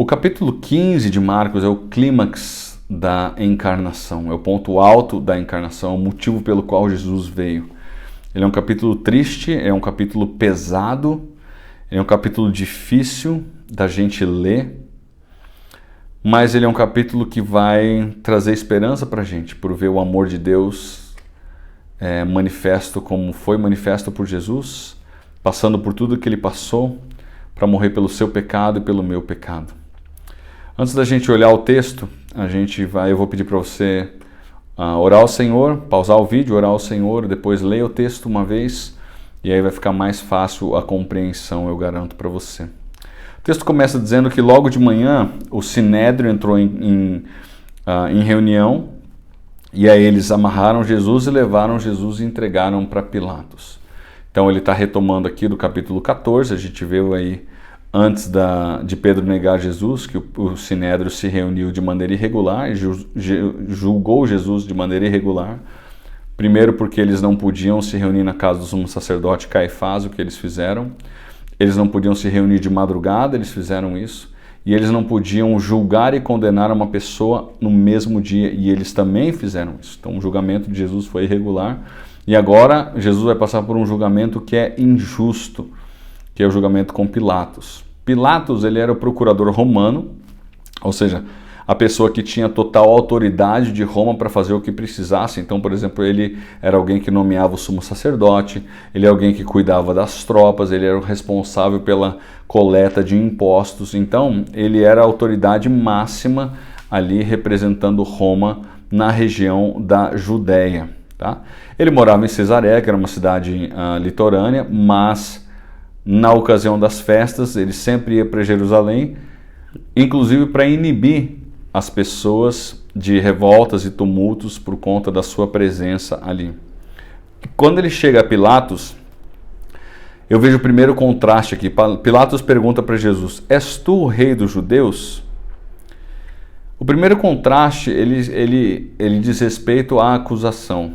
capítulo 15 de Marcos é o clímax da encarnação, é o ponto alto da encarnação, é o motivo pelo qual Jesus veio. Ele é um capítulo triste, é um capítulo pesado, é um capítulo difícil da gente ler, mas ele é um capítulo que vai trazer esperança para a gente, por ver o amor de Deus manifesto como foi manifesto por Jesus, passando por tudo que ele passou para morrer pelo seu pecado e pelo meu pecado. Antes da gente olhar o texto, eu vou pedir para você orar ao Senhor, pausar o vídeo, orar ao Senhor, depois ler o texto uma vez, e aí vai ficar mais fácil a compreensão, eu garanto para você. O texto começa dizendo que logo de manhã o Sinédrio entrou em reunião, e aí eles amarraram Jesus e levaram Jesus e entregaram para Pilatos. Então ele está retomando aqui do capítulo 14, a gente viu aí antes de Pedro negar Jesus, que o Sinédrio se reuniu de maneira irregular e julgou Jesus de maneira irregular. Primeiro porque eles não podiam se reunir na casa do sumo sacerdote Caifás, o que eles fizeram. Eles não podiam se reunir de madrugada, eles fizeram isso. E eles não podiam julgar e condenar uma pessoa no mesmo dia, e eles também fizeram isso. Então o julgamento de Jesus foi irregular. E agora Jesus vai passar por um julgamento que é injusto, que é o julgamento com Pilatos. Pilatos, ele era o procurador romano, ou seja, a pessoa que tinha total autoridade de Roma para fazer o que precisasse. Então, por exemplo, ele era alguém que nomeava o sumo sacerdote, ele é alguém que cuidava das tropas, ele era o responsável pela coleta de impostos. Então, ele era a autoridade máxima ali representando Roma na região da Judéia. Tá? Ele morava em Cesareia, que era uma cidade litorânea, mas na ocasião das festas ele sempre ia para Jerusalém, inclusive para inibir as pessoas de revoltas e tumultos por conta da sua presença ali. Quando ele chega a Pilatos, eu vejo o primeiro contraste aqui. Pilatos pergunta para Jesus: és tu o rei dos judeus? O primeiro contraste, ele diz respeito à acusação.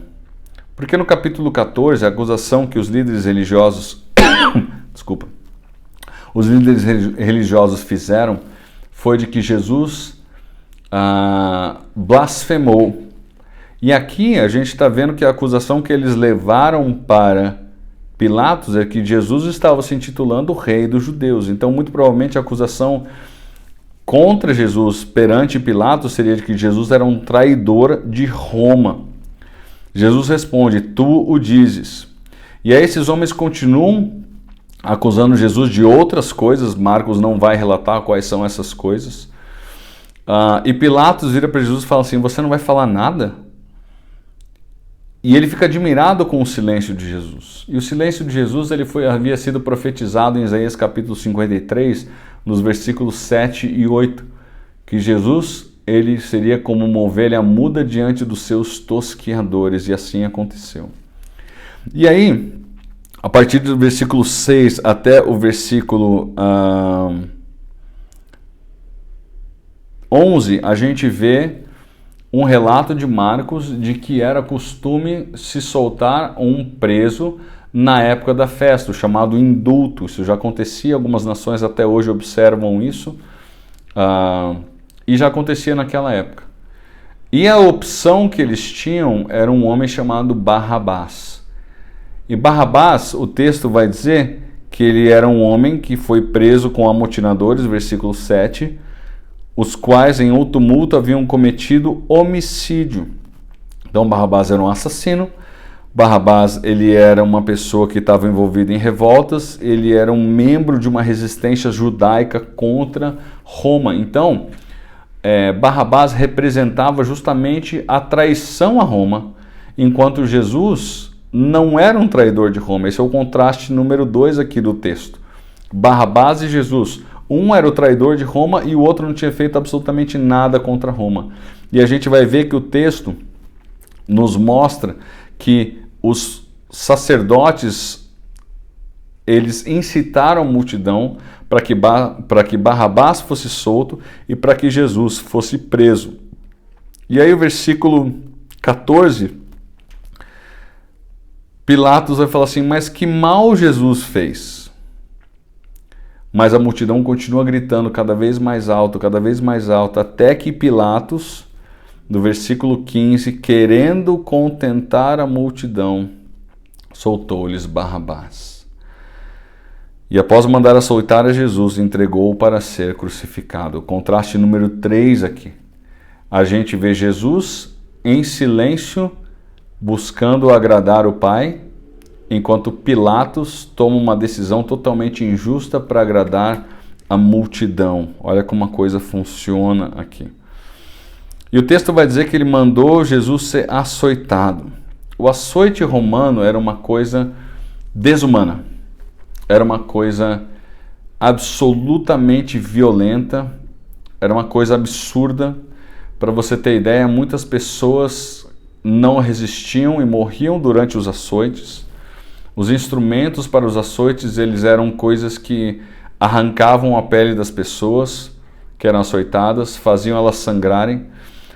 Porque no capítulo 14, a acusação que os líderes religiosos os líderes religiosos fizeram foi de que Jesus blasfemou. E aqui a gente está vendo que a acusação que eles levaram para Pilatos é que Jesus estava se intitulando o rei dos judeus. Então, muito provavelmente, a acusação contra Jesus perante Pilatos seria de que Jesus era um traidor de Roma. Jesus responde: tu o dizes. E aí esses homens continuam acusando Jesus de outras coisas. Marcos não vai relatar quais são essas coisas. E Pilatos vira para Jesus e fala assim: você não vai falar nada? E ele fica admirado com o silêncio de Jesus. E o silêncio de Jesus havia sido profetizado em Isaías capítulo 53, nos versículos 7 e 8, que Jesus ele seria como uma ovelha muda diante dos seus tosqueadores, e assim aconteceu. E aí, a partir do versículo 6 até o versículo 11, a gente vê um relato de Marcos de que era costume se soltar um preso na época da festa, o chamado indulto. Isso já acontecia, algumas nações até hoje observam isso, e já acontecia naquela época. E a opção que eles tinham era um homem chamado Barrabás. E Barrabás, o texto vai dizer que ele era um homem que foi preso com amotinadores, versículo 7, os quais em um tumulto haviam cometido homicídio. Então Barrabás era um assassino. Barrabás, ele era uma pessoa que estava envolvida em revoltas, ele era um membro de uma resistência judaica contra Roma. Então, Barrabás representava justamente a traição a Roma, enquanto Jesus não era um traidor de Roma. Esse é o contraste número 2 aqui do texto. Barrabás e Jesus. Um era o traidor de Roma e o outro não tinha feito absolutamente nada contra Roma. E a gente vai ver que o texto nos mostra que os sacerdotes, eles incitaram a multidão para que Barrabás fosse solto e para que Jesus fosse preso. E aí o versículo 14, Pilatos vai falar assim: mas que mal Jesus fez? Mas a multidão continua gritando cada vez mais alto, até que Pilatos, no versículo 15, querendo contentar a multidão, soltou-lhes Barrabás. E após mandar açoitar a Jesus, entregou-o para ser crucificado. O contraste número 3 aqui. A gente vê Jesus em silêncio, buscando agradar o Pai, enquanto Pilatos toma uma decisão totalmente injusta para agradar a multidão. Olha como a coisa funciona aqui. E o texto vai dizer que ele mandou Jesus ser açoitado. O açoite romano era uma coisa desumana. Era uma coisa absolutamente violenta. Era uma coisa absurda. Para você ter ideia, muitas pessoas não resistiam e morriam durante os açoites. Os instrumentos para os açoites, eles eram coisas que arrancavam a pele das pessoas que eram açoitadas, faziam elas sangrarem.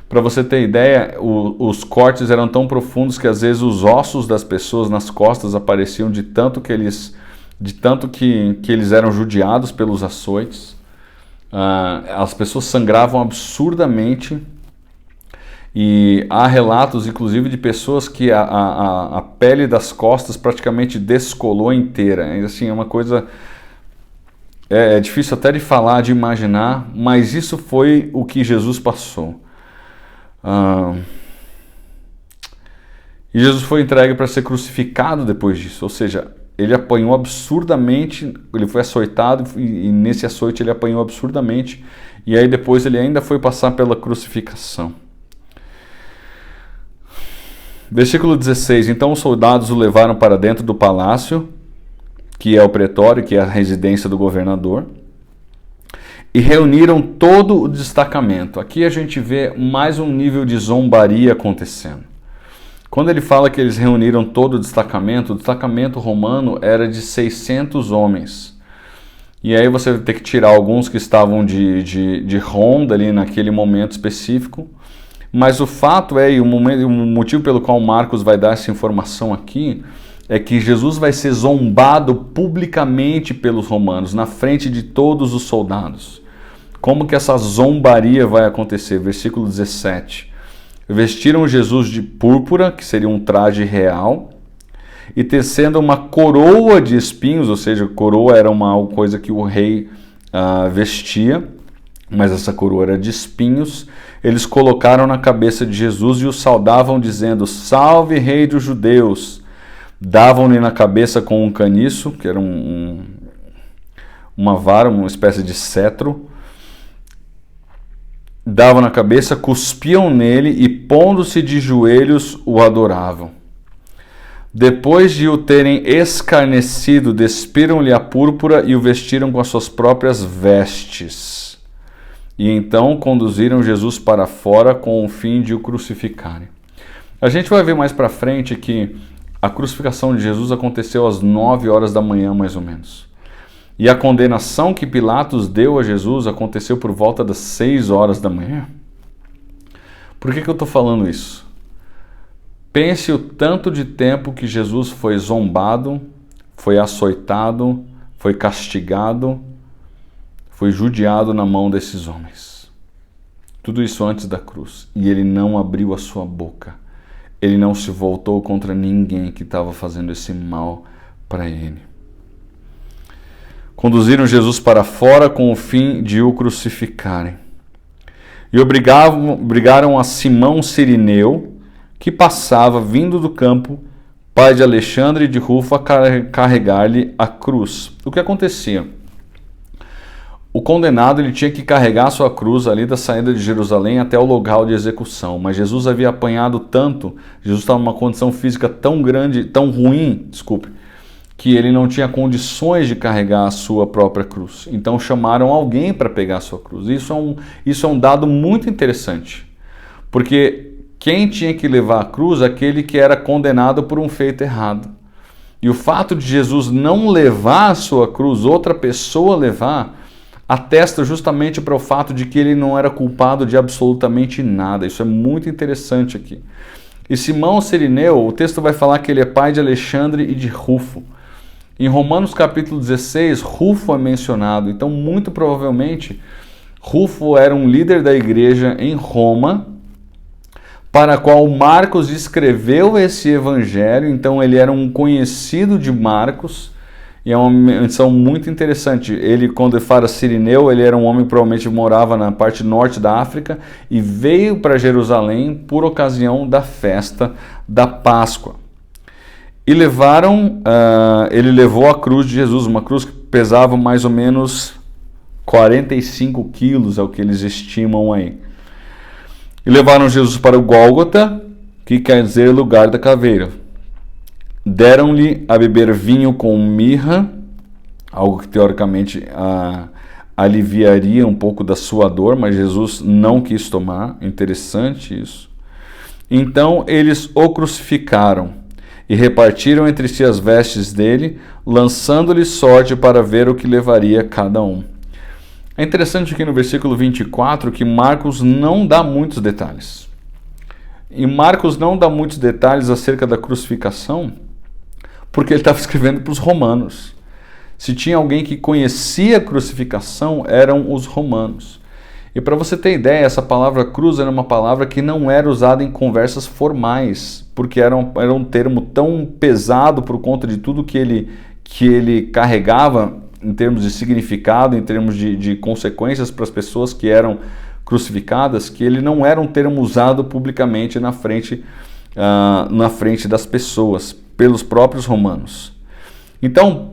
Para você ter ideia, os cortes eram tão profundos que às vezes os ossos das pessoas nas costas apareciam de tanto que eles eram judiados pelos açoites. As pessoas sangravam absurdamente. E há relatos, inclusive, de pessoas que a pele das costas praticamente descolou inteira. Assim, é uma coisa... É difícil até de falar, de imaginar, mas isso foi o que Jesus passou. E Jesus foi entregue para ser crucificado depois disso. Ou seja, ele apanhou absurdamente, ele foi açoitado e nesse açoite ele apanhou absurdamente. E aí depois ele ainda foi passar pela crucificação. Versículo 16, então os soldados o levaram para dentro do palácio, que é o pretório, que é a residência do governador, e reuniram todo o destacamento. Aqui a gente vê mais um nível de zombaria acontecendo. Quando ele fala que eles reuniram todo o destacamento romano era de 600 homens. E aí você vai ter que tirar alguns que estavam de ronda ali naquele momento específico. Mas o fato é, e o motivo pelo qual Marcos vai dar essa informação aqui, é que Jesus vai ser zombado publicamente pelos romanos, na frente de todos os soldados. Como que essa zombaria vai acontecer? Versículo 17. Vestiram Jesus de púrpura, que seria um traje real, e tecendo uma coroa de espinhos, ou seja, coroa era uma coisa que o rei vestia, mas essa coroa era de espinhos. Eles colocaram na cabeça de Jesus e o saudavam dizendo: "Salve, rei dos judeus!" Davam-lhe na cabeça com um caniço, que era uma vara, uma espécie de cetro. Davam na cabeça, cuspiam nele e, pondo-se de joelhos, o adoravam. Depois de o terem escarnecido, despiram-lhe a púrpura e o vestiram com as suas próprias vestes. E então conduziram Jesus para fora com o fim de o crucificarem. A gente vai ver mais para frente que a crucificação de Jesus aconteceu às 9 horas da manhã, mais ou menos. E a condenação que Pilatos deu a Jesus aconteceu por volta das 6 horas da manhã. Por que eu estou falando isso? Pense o tanto de tempo que Jesus foi zombado, foi açoitado, foi castigado, foi judiado na mão desses homens. Tudo isso antes da cruz. E ele não abriu a sua boca. Ele não se voltou contra ninguém que estava fazendo esse mal para ele. Conduziram Jesus para fora com o fim de o crucificarem. E obrigaram a Simão Cirineu, que passava vindo do campo, pai de Alexandre e de Rufo, a carregar-lhe a cruz. O que acontecia? O condenado ele tinha que carregar sua cruz ali da saída de Jerusalém até o local de execução. Mas Jesus havia apanhado tanto, Jesus estava numa condição física tão grande, tão ruim, que ele não tinha condições de carregar a sua própria cruz. Então chamaram alguém para pegar a sua cruz. Isso é um dado muito interessante, porque quem tinha que levar a cruz? Aquele que era condenado por um feito errado. E o fato de Jesus não levar a sua cruz, outra pessoa levar, atesta justamente para o fato de que ele não era culpado de absolutamente nada. Isso é muito interessante aqui. E Simão Cirineu, o texto vai falar que ele é pai de Alexandre e de Rufo. Em Romanos capítulo 16, Rufo é mencionado. Então, muito provavelmente, Rufo era um líder da igreja em Roma, para a qual Marcos escreveu esse evangelho. Então, ele era um conhecido de Marcos. E é uma menção muito interessante. Ele, quando ele fala Cirineu, ele era um homem que provavelmente morava na parte norte da África e veio para Jerusalém por ocasião da festa da Páscoa. E ele levou a cruz de Jesus, uma cruz que pesava mais ou menos 45 quilos, é o que eles estimam aí. E levaram Jesus para o Gólgota, que quer dizer lugar da caveira. Deram-lhe a beber vinho com mirra, algo que teoricamente aliviaria um pouco da sua dor, mas Jesus não quis tomar. Interessante isso. Então eles o crucificaram e repartiram entre si as vestes dele, lançando-lhe sorte para ver o que levaria cada um. É interessante aqui no versículo 24 que Marcos não dá muitos detalhes. E Marcos não dá muitos detalhes acerca da crucificação, porque ele estava escrevendo para os romanos. Se tinha alguém que conhecia a crucificação, eram os romanos. E para você ter ideia, essa palavra cruz era uma palavra que não era usada em conversas formais, porque era um termo tão pesado por conta de tudo que ele carregava em termos de significado, em termos de consequências para as pessoas que eram crucificadas, que ele não era um termo usado publicamente na frente das pessoas, pelos próprios romanos. Então,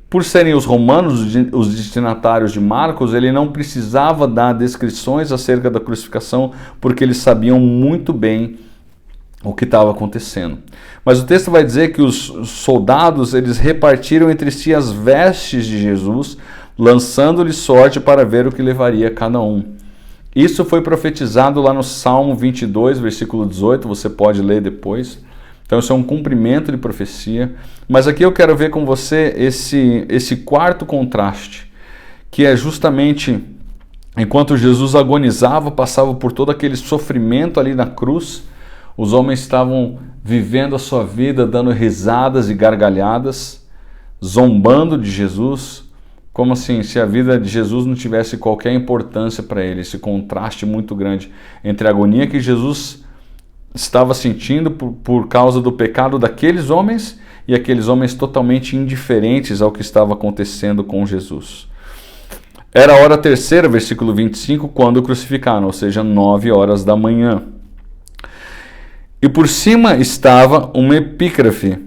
por serem os romanos os destinatários de Marcos, ele não precisava dar descrições acerca da crucificação, porque eles sabiam muito bem o que estava acontecendo. Mas o texto vai dizer que os soldados eles repartiram entre si as vestes de Jesus, lançando-lhe sorte para ver o que levaria cada um. Isso foi profetizado lá no Salmo 22, versículo 18, você pode ler depois. Então isso é um cumprimento de profecia. Mas aqui eu quero ver com você esse quarto contraste, que é justamente enquanto Jesus agonizava, passava por todo aquele sofrimento ali na cruz, os homens estavam vivendo a sua vida, dando risadas e gargalhadas, zombando de Jesus, como assim, se a vida de Jesus não tivesse qualquer importância para ele. Esse contraste muito grande entre a agonia que Jesus estava sentindo por causa do pecado daqueles homens e aqueles homens totalmente indiferentes ao que estava acontecendo com Jesus. Era a hora terceira, versículo 25, quando o crucificaram, ou seja, 9 horas da manhã. E por cima estava uma epígrafe,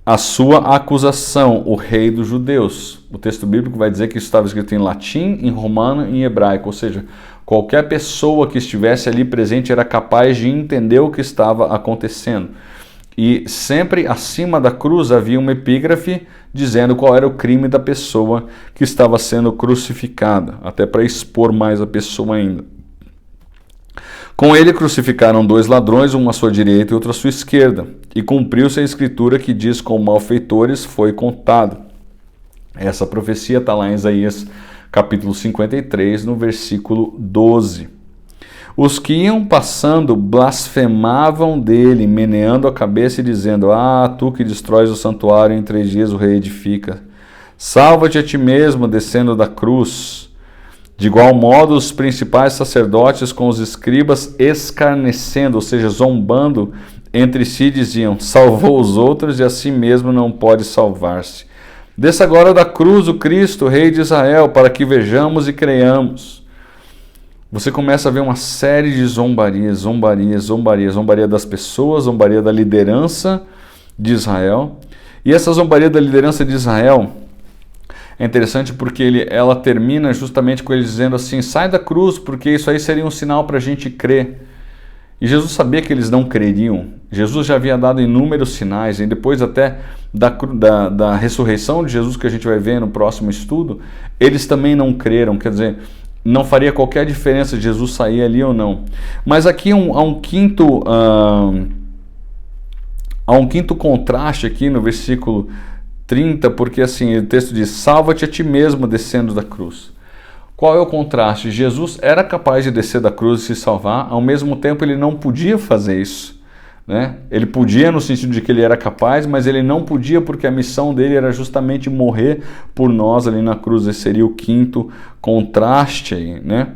a sua acusação, o rei dos judeus. O texto bíblico vai dizer que isso estava escrito em latim, em romano e em hebraico, ou seja, qualquer pessoa que estivesse ali presente era capaz de entender o que estava acontecendo. E sempre acima da cruz havia uma epígrafe dizendo qual era o crime da pessoa que estava sendo crucificada, até para expor mais a pessoa ainda. Com ele crucificaram 2 ladrões, um à sua direita e outro à sua esquerda. E cumpriu-se a escritura que diz: com malfeitores foi contado. Essa profecia está lá em Isaías capítulo 53, no versículo 12. Os que iam passando blasfemavam dele, meneando a cabeça e dizendo: ah, tu que destróis o santuário, em 3 dias o reedifica. Salva-te a ti mesmo, descendo da cruz. De igual modo, os principais sacerdotes com os escribas escarnecendo, ou seja, zombando entre si, diziam: salvou os outros e a si mesmo não pode salvar-se. Desça agora da cruz o Cristo, Rei de Israel, para que vejamos e creiamos. Você começa a ver uma série de zombarias, zombaria das pessoas, zombaria da liderança de Israel. E essa zombaria da liderança de Israel é interessante porque ela termina justamente com eles dizendo assim: sai da cruz, porque isso aí seria um sinal para a gente crer. E Jesus sabia que eles não creriam. Jesus já havia dado inúmeros sinais, e depois até da ressurreição de Jesus, que a gente vai ver no próximo estudo, eles também não creram. Quer dizer, não faria qualquer diferença de Jesus sair ali ou não. Mas aqui há um quinto contraste aqui no versículo 30, porque assim, o texto diz: salva-te a ti mesmo descendo da cruz. Qual é o contraste? Jesus era capaz de descer da cruz e se salvar, ao mesmo tempo ele não podia fazer isso. né? Ele podia no sentido de que ele era capaz, mas ele não podia porque a missão dele era justamente morrer por nós ali na cruz. Esse seria o quinto contraste aí, né?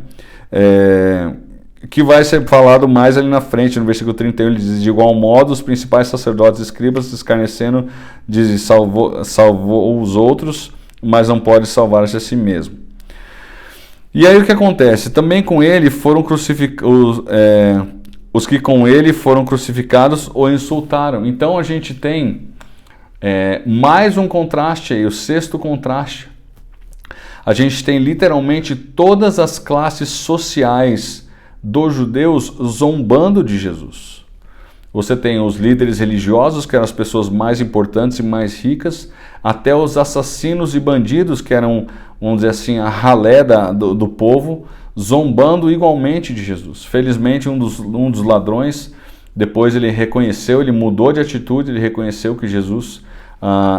Que vai ser falado mais ali na frente, no versículo 31, ele diz: de igual modo, os principais sacerdotes e escribas, escarnecendo, dizem, salvou os outros, mas não pode salvar-se a si mesmo. E aí o que acontece? Também com ele foram crucificados, os que com ele foram crucificados o insultaram. Então a gente tem mais um contraste aí, o sexto contraste. A gente tem literalmente todas as classes sociais dos judeus zombando de Jesus. Você tem os líderes religiosos, que eram as pessoas mais importantes e mais ricas, até os assassinos e bandidos, que eram, vamos dizer assim, a ralé do povo, zombando igualmente de Jesus. Felizmente, um dos ladrões, depois ele reconheceu, ele mudou de atitude, ele reconheceu que Jesus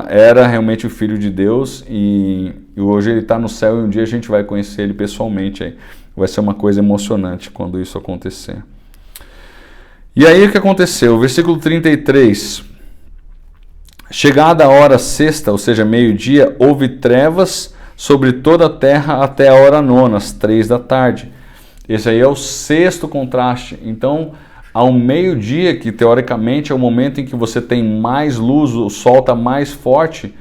era realmente o Filho de Deus, e hoje ele está no céu, e um dia a gente vai conhecer ele pessoalmente aí. Vai ser uma coisa emocionante quando isso acontecer. E aí o que aconteceu? Versículo 33. Chegada a hora sexta, ou seja, meio-dia, houve trevas sobre toda a terra até a hora nona, às 3 da tarde. Esse aí é o sexto contraste. Então, ao meio-dia, que teoricamente é o momento em que você tem mais luz, o sol está mais forte,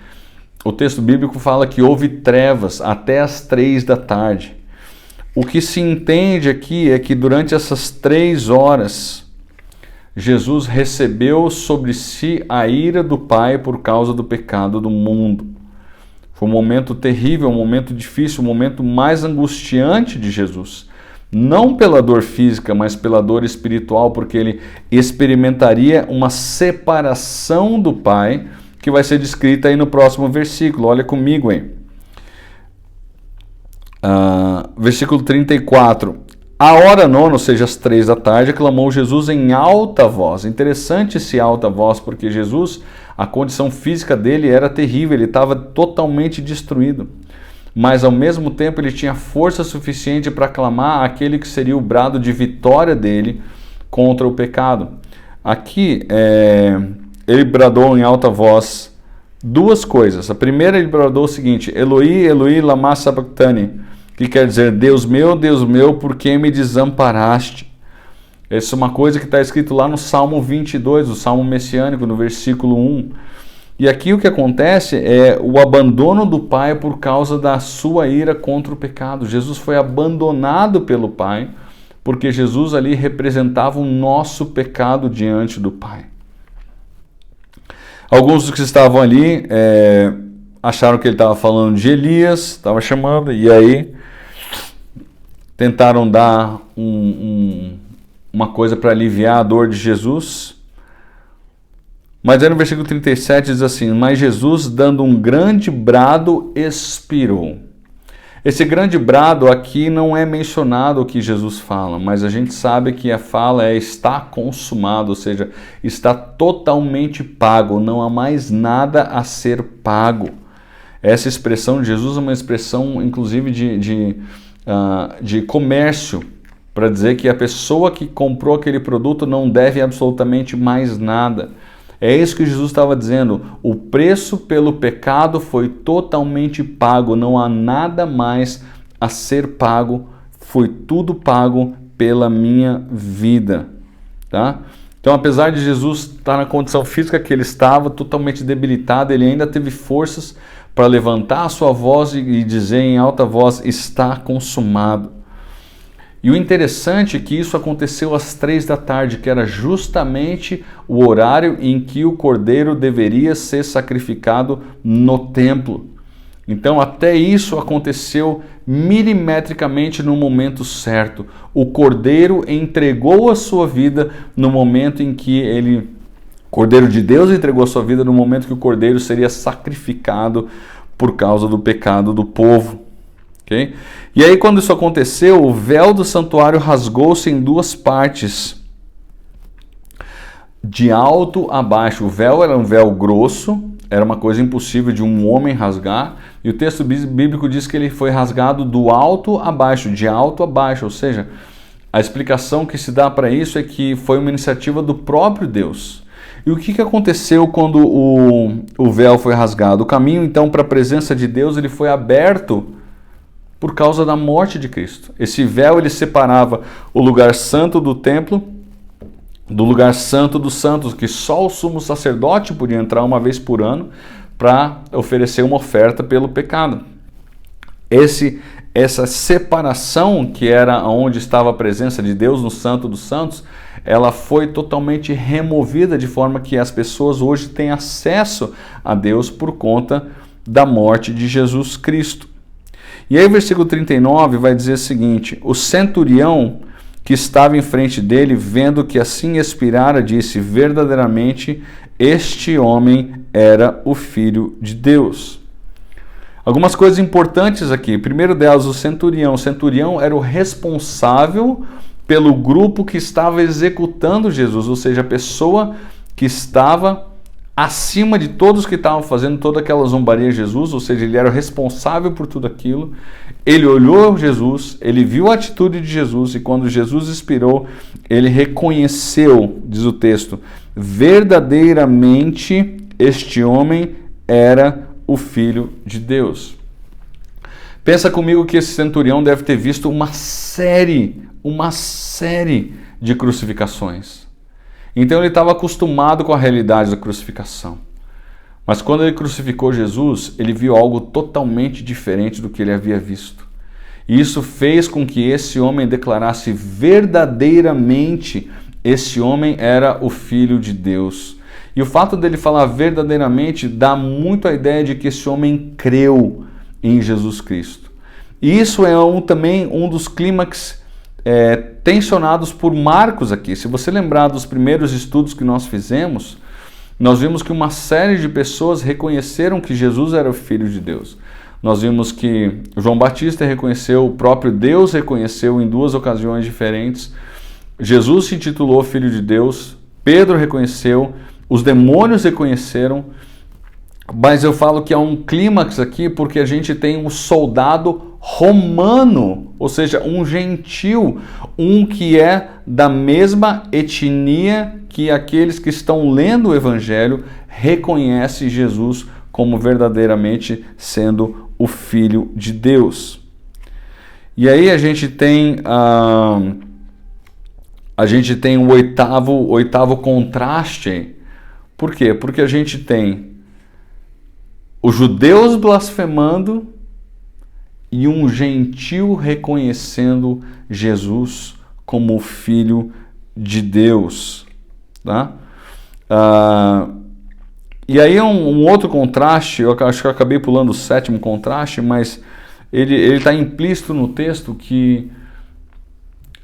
o texto bíblico fala que houve trevas até às 3 da tarde. O que se entende aqui é que durante essas 3 horas, Jesus recebeu sobre si a ira do Pai por causa do pecado do mundo. Foi um momento terrível, um momento difícil, um momento mais angustiante de Jesus. Não pela dor física, mas pela dor espiritual, porque ele experimentaria uma separação do Pai, que vai ser descrita aí no próximo versículo. Olha comigo aí. Versículo 34. A hora nona, ou seja, às 3 da tarde, clamou Jesus em alta voz. Interessante esse alta voz, porque Jesus, a condição física dele era terrível, ele estava totalmente destruído. Mas ao mesmo tempo ele tinha força suficiente para clamar aquele que seria o brado de vitória dele contra o pecado. Aqui ele bradou em alta voz 2 coisas. A primeira, ele bradou o seguinte: Eloi, Eloi, lama sabachthani, que quer dizer: Deus meu, por que me desamparaste? Essa é uma coisa que está escrito lá no Salmo 22, o Salmo messiânico, no versículo 1. E aqui o que acontece é o abandono do Pai por causa da sua ira contra o pecado. Jesus foi abandonado pelo Pai, porque Jesus ali representava o nosso pecado diante do Pai. Alguns dos que estavam ali acharam que ele estava falando de Elias, estava chamando, e aí tentaram dar uma coisa para aliviar a dor de Jesus. Mas aí no versículo 37 diz assim: mas Jesus, dando um grande brado, expirou. Esse grande brado aqui não é mencionado o que Jesus fala, mas a gente sabe que a fala está consumado, ou seja, está totalmente pago, não há mais nada a ser pago. Essa expressão de Jesus é uma expressão, inclusive, de comércio, para dizer que a pessoa que comprou aquele produto não deve absolutamente mais nada. É isso que Jesus estava dizendo: o preço pelo pecado foi totalmente pago, não há nada mais a ser pago, foi tudo pago pela minha vida. Tá? Então, apesar de Jesus estar na condição física que ele estava, totalmente debilitado, ele ainda teve forças para levantar a sua voz e dizer em alta voz: está consumado. E o interessante é que isso aconteceu às 3 da tarde, que era justamente o horário em que o cordeiro deveria ser sacrificado no templo. Então até isso aconteceu milimetricamente no momento certo. O cordeiro entregou a sua vida no momento em que o Cordeiro de Deus entregou a sua vida no momento que o cordeiro seria sacrificado por causa do pecado do povo. Okay? E aí, quando isso aconteceu, o véu do santuário rasgou-se em 2 partes, de alto a baixo. O véu era um véu grosso, era uma coisa impossível de um homem rasgar, e o texto bíblico diz que ele foi rasgado do alto a baixo, de alto a baixo, ou seja, A explicação que se dá para isso é que foi uma iniciativa do próprio Deus. E o que aconteceu quando o véu foi rasgado? O caminho, então, para a presença de Deus ele foi aberto por causa da morte de Cristo. Esse véu ele separava o lugar santo do templo do lugar santo dos santos, que só o sumo sacerdote podia entrar uma vez por ano para oferecer uma oferta pelo pecado. Essa separação, que era onde estava a presença de Deus no Santo dos Santos, ela foi totalmente removida, de forma que as pessoas hoje têm acesso a Deus por conta da morte de Jesus Cristo. E aí o versículo 39 vai dizer o seguinte: o centurião que estava em frente dele, vendo que assim expirara, disse: verdadeiramente este homem era o Filho de Deus. Algumas coisas importantes aqui. Primeiro delas, o centurião. O centurião era o responsável pelo grupo que estava executando Jesus, ou seja, a pessoa que estava acima de todos que estavam fazendo toda aquela zombaria a Jesus, ou seja, ele era o responsável por tudo aquilo. Ele olhou Jesus, ele viu a atitude de Jesus, e quando Jesus expirou, ele reconheceu, diz o texto, verdadeiramente este homem era o Filho de Deus. Pensa comigo que esse centurião deve ter visto uma série de crucificações. Então ele estava acostumado com a realidade da crucificação. Mas quando ele crucificou Jesus, ele viu algo totalmente diferente do que ele havia visto. E isso fez com que esse homem declarasse verdadeiramente esse homem era o Filho de Deus. E o fato dele falar verdadeiramente dá muito a ideia de que esse homem creu em Jesus Cristo. E isso é também um dos clímax tensionados por Marcos aqui. Se você lembrar dos primeiros estudos que nós fizemos, nós vimos que uma série de pessoas reconheceram que Jesus era o Filho de Deus. Nós vimos que João Batista reconheceu, o próprio Deus reconheceu em duas ocasiões diferentes. Jesus se intitulou Filho de Deus, Pedro reconheceu, os demônios reconheceram, mas eu falo que há um clímax aqui porque a gente tem um soldado romano, ou seja, um gentil, um que é da mesma etnia que aqueles que estão lendo o Evangelho, reconhece Jesus como verdadeiramente sendo o Filho de Deus. E aí a gente tem um oitavo contraste. Por quê? Porque a gente tem os judeus blasfemando e um gentil reconhecendo Jesus como o Filho de Deus. Tá? E aí um outro contraste, eu acho que eu acabei pulando o sétimo contraste, mas ele está implícito no texto, que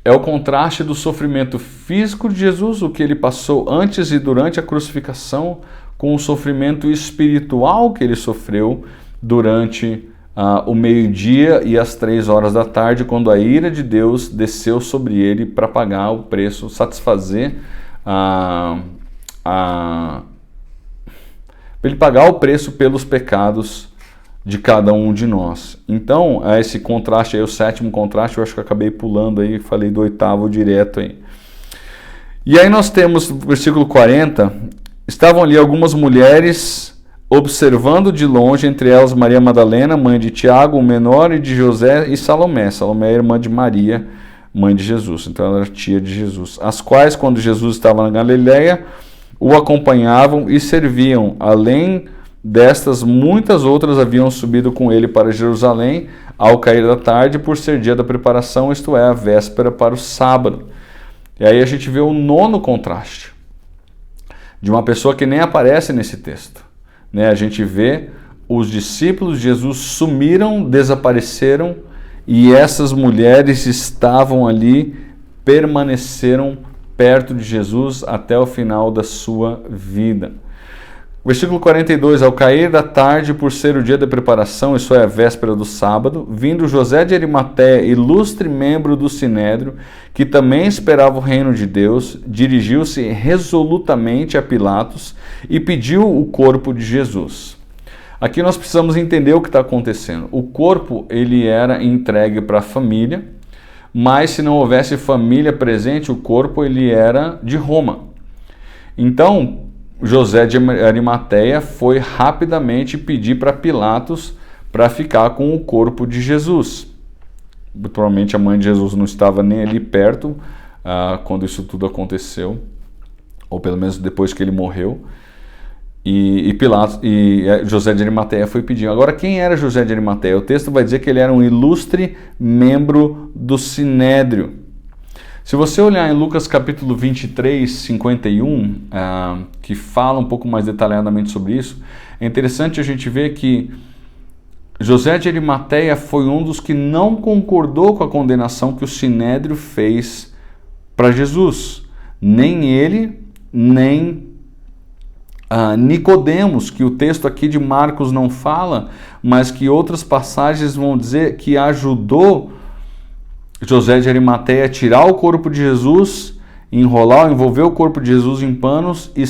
é o contraste do sofrimento físico de Jesus, o que ele passou antes e durante a crucificação, com o sofrimento espiritual que ele sofreu durante o meio-dia e as 3 horas da tarde, quando a ira de Deus desceu sobre ele para pagar o preço, satisfazer para ele pagar o preço pelos pecados de cada um de nós. Então, esse contraste aí, o sétimo contraste, eu acho que eu acabei pulando aí, falei do oitavo direto aí. E aí nós temos, versículo 40, estavam ali algumas mulheres observando de longe, entre elas Maria Madalena, mãe de Tiago, o menor, e de José, e Salomé. Salomé é irmã de Maria, mãe de Jesus, então ela era tia de Jesus. As quais, quando Jesus estava na Galileia, o acompanhavam e serviam. Além destas, muitas outras haviam subido com ele para Jerusalém ao cair da tarde, por ser dia da preparação, isto é, a véspera para o sábado. E aí a gente vê o nono contraste de uma pessoa que nem aparece nesse texto. A gente vê os discípulos de Jesus sumiram, desapareceram, e essas mulheres estavam ali, permaneceram perto de Jesus até o final da sua vida. Versículo 42, ao cair da tarde, por ser o dia da preparação, isso é, a véspera do sábado, vindo José de Arimateia, ilustre membro do Sinédrio, que também esperava o reino de Deus, dirigiu-se resolutamente a Pilatos e pediu o corpo de Jesus. Aqui nós precisamos entender o que está acontecendo. O corpo ele era entregue para a família, mas se não houvesse família presente, o corpo ele era de Roma. Então, José de Arimateia foi rapidamente pedir para Pilatos para ficar com o corpo de Jesus. Provavelmente a mãe de Jesus não estava nem ali perto quando isso tudo aconteceu, ou pelo menos depois que ele morreu. E José de Arimateia foi pedir. Agora, quem era José de Arimateia? O texto vai dizer que ele era um ilustre membro do Sinédrio. Se você olhar em Lucas capítulo 23, 51, que fala um pouco mais detalhadamente sobre isso, é interessante a gente ver que José de Arimateia foi um dos que não concordou com a condenação que o Sinédrio fez para Jesus. Nem ele, nem Nicodemos, que o texto aqui de Marcos não fala, mas que outras passagens vão dizer que ajudou José de Arimateia a tirar o corpo de Jesus, envolver o corpo de Jesus em panos e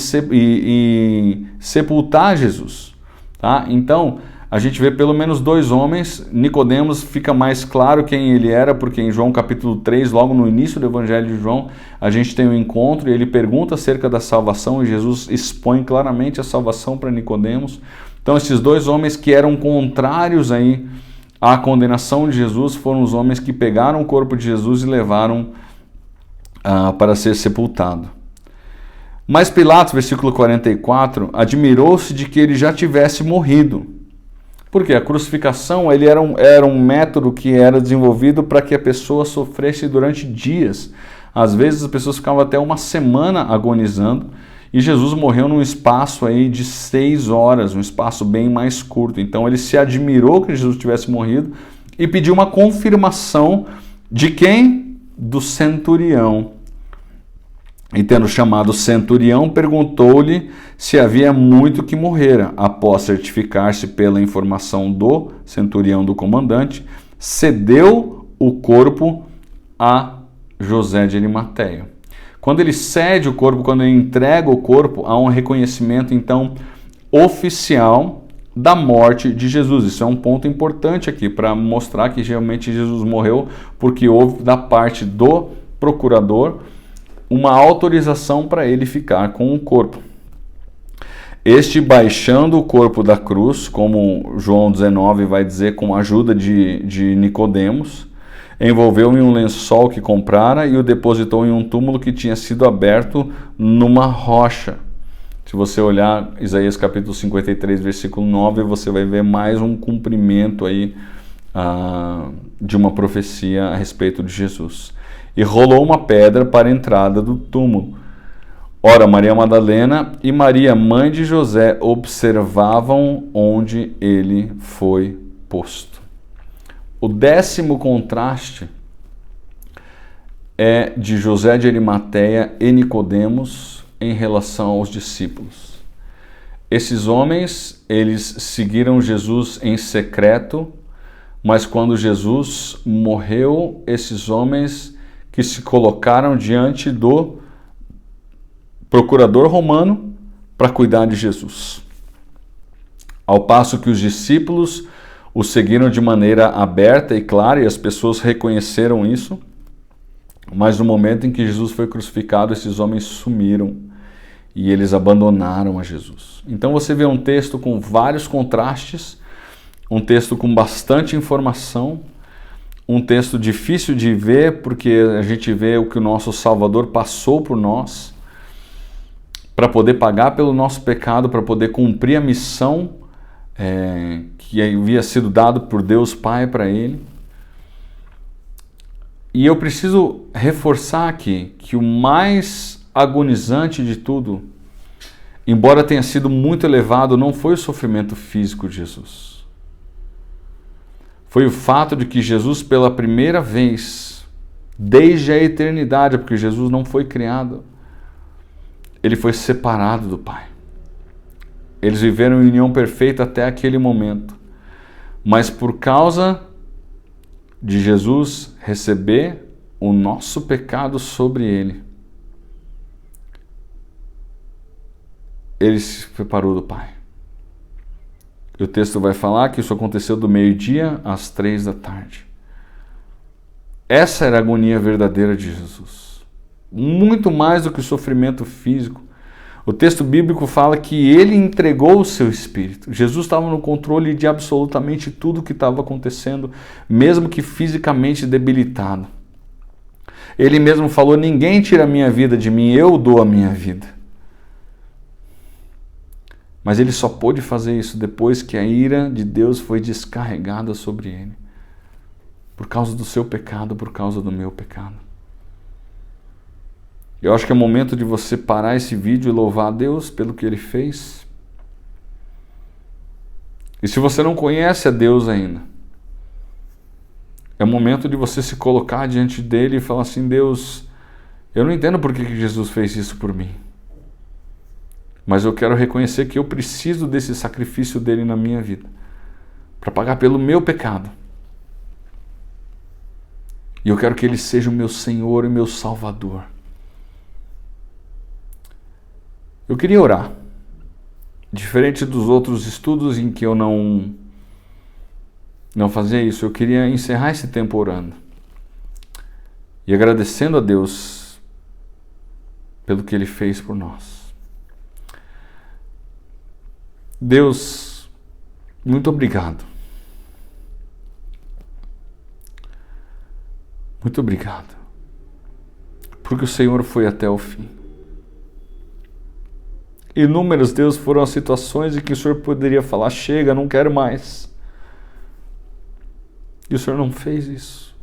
sepultar Jesus. Tá? Então, a gente vê pelo menos dois homens. Nicodemos fica mais claro quem ele era, porque em João capítulo 3, logo no início do Evangelho de João, a gente tem um encontro e ele pergunta acerca da salvação e Jesus expõe claramente a salvação para Nicodemos. Então esses dois homens que eram contrários aí à condenação de Jesus foram os homens que pegaram o corpo de Jesus e levaram para ser sepultado. Mas Pilatos, versículo 44, admirou-se de que ele já tivesse morrido. Porque a crucificação ele era um método que era desenvolvido para que a pessoa sofresse durante dias. Às vezes as pessoas ficavam até uma semana agonizando e Jesus morreu num espaço aí de 6 horas, um espaço bem mais curto. Então ele se admirou que Jesus tivesse morrido e pediu uma confirmação de quem? Do centurião. E tendo chamado o centurião, perguntou-lhe se havia muito que morrera. Após certificar-se pela informação do centurião, do comandante, cedeu o corpo a José de Arimateia. Quando ele cede o corpo, quando ele entrega o corpo, há um reconhecimento, então, oficial da morte de Jesus. Isso é um ponto importante aqui, para mostrar que realmente Jesus morreu, porque houve da parte do procurador uma autorização para ele ficar com o corpo. Este, baixando o corpo da cruz, como João 19 vai dizer, com a ajuda de Nicodemos, envolveu em um lençol que comprara e o depositou em um túmulo que tinha sido aberto numa rocha. Se você olhar Isaías capítulo 53, versículo 9, você vai ver mais um cumprimento aí de uma profecia a respeito de Jesus. E rolou uma pedra para a entrada do túmulo. Ora, Maria Madalena e Maria, mãe de José, observavam onde ele foi posto. O 10º contraste é de José de Arimateia e Nicodemos em relação aos discípulos. Esses homens, eles seguiram Jesus em secreto, mas quando Jesus morreu, esses homens que se colocaram diante do procurador romano para cuidar de Jesus. Ao passo que os discípulos o seguiram de maneira aberta e clara, e as pessoas reconheceram isso, mas no momento em que Jesus foi crucificado, esses homens sumiram e eles abandonaram a Jesus. Então você vê um texto com vários contrastes, um texto com bastante informação, um texto difícil de ver, porque a gente vê o que o nosso Salvador passou por nós, para poder pagar pelo nosso pecado, para poder cumprir a missão que havia sido dado por Deus Pai para ele. E eu preciso reforçar aqui que o mais agonizante de tudo, embora tenha sido muito elevado, não foi o sofrimento físico de Jesus. Foi o fato de que Jesus, pela primeira vez, desde a eternidade, porque Jesus não foi criado, ele foi separado do Pai. Eles viveram em união perfeita até aquele momento. Mas por causa de Jesus receber o nosso pecado sobre ele, ele se separou do Pai. E o texto vai falar que isso aconteceu do meio-dia às 3 da tarde. Essa era a agonia verdadeira de Jesus. Muito mais do que o sofrimento físico. O texto bíblico fala que ele entregou o seu espírito. Jesus estava no controle de absolutamente tudo o que estava acontecendo, mesmo que fisicamente debilitado. Ele mesmo falou: ninguém tira a minha vida de mim, eu dou a minha vida. Mas ele só pôde fazer isso depois que a ira de Deus foi descarregada sobre ele. Por causa do seu pecado, por causa do meu pecado. Eu acho que é o momento de você parar esse vídeo e louvar a Deus pelo que Ele fez. E se você não conhece a Deus ainda, é o momento de você se colocar diante dEle e falar assim: Deus, eu não entendo por que Jesus fez isso por mim. Mas eu quero reconhecer que eu preciso desse sacrifício dEle na minha vida, para pagar pelo meu pecado. E eu quero que Ele seja o meu Senhor e meu Salvador. Eu queria orar. Diferente dos outros estudos em que eu não fazia isso, eu queria encerrar esse tempo orando. E agradecendo a Deus pelo que Ele fez por nós. Deus, muito obrigado. Muito obrigado. Porque o Senhor foi até o fim. Inúmeras, Deus, foram as situações em que o Senhor poderia falar: chega, não quero mais. E o Senhor não fez isso.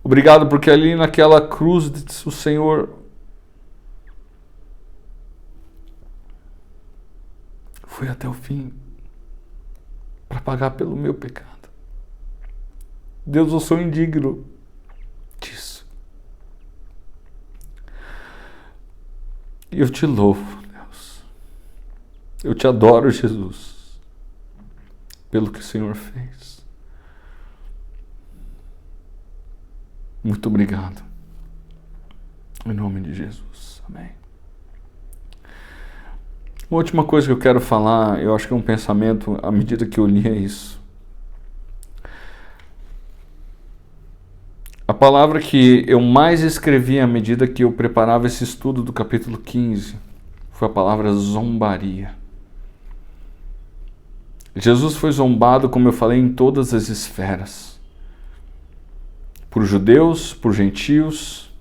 Obrigado porque ali naquela cruz o Senhor foi até o fim para pagar pelo meu pecado. Deus, eu sou indigno disso. E eu te louvo, Deus. Eu te adoro, Jesus, pelo que o Senhor fez. Muito obrigado. Em nome de Jesus. Amém. Uma última coisa que eu quero falar, eu acho que é um pensamento à medida que eu lia isso. A palavra que eu mais escrevi à medida que eu preparava esse estudo do capítulo 15 foi a palavra zombaria. Jesus foi zombado, como eu falei, em todas as esferas. Por judeus, por gentios,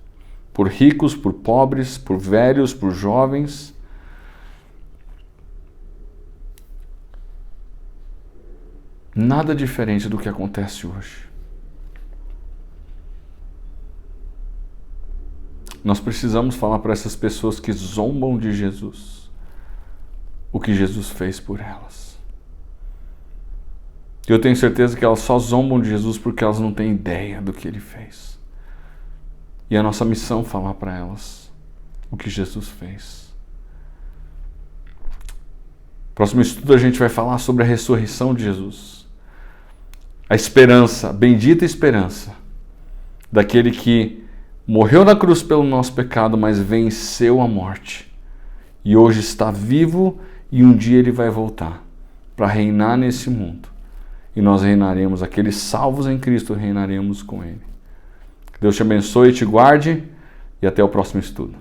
por ricos, por pobres, por velhos, por jovens. Nada diferente do que acontece hoje. Nós precisamos falar para essas pessoas que zombam de Jesus o que Jesus fez por elas. Eu tenho certeza que elas só zombam de Jesus porque elas não têm ideia do que Ele fez. E é a nossa missão falar para elas o que Jesus fez. Próximo estudo a gente vai falar sobre a ressurreição de Jesus. A esperança, a bendita esperança daquele que morreu na cruz pelo nosso pecado, mas venceu a morte. E hoje está vivo e um dia Ele vai voltar para reinar nesse mundo. E nós reinaremos, aqueles salvos em Cristo, reinaremos com Ele. Que Deus te abençoe e te guarde e até o próximo estudo.